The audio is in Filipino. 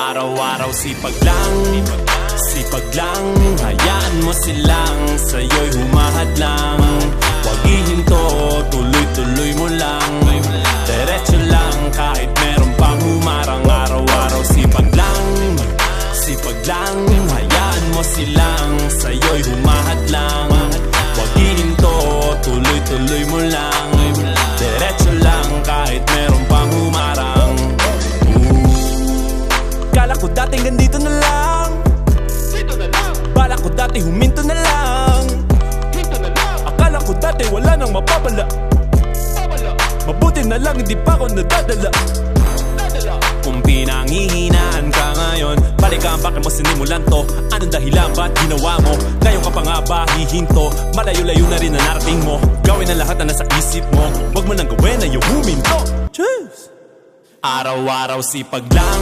Araw-araw sipag lang, sipag lang. Hayaan mo silang sa'yo'y humahad lang. Huwag ihinto, tuloy-tuloy mo lang. Diretso lang kahit meron pang humarang. Araw-araw sipag lang, sipag lang. Hayaan mo silang sa'yo'y humahad lang. Huwag ihinto, tuloy-tuloy mo lang. Diretso lang kahit meron pang humarang. Kala ko dating ganito na lang, dito na lang. Bala ko dati huminto na lang, hinto na lang. Akala ko dati wala nang mapapala, mabuti na lang hindi pa ako nadadala. Kung pinanghihinaan ka ngayon, balikan bakit mo sinimulan to? Anong dahilan ba't ginawa mo? Ngayon ka pa nga ba hihinto? Malayo-layo na rin ang narating mo. Gawin ang lahat na nasa isip mo. Huwag mo nang gawin na yung huminto. Cheers! Araw-araw sipag lang,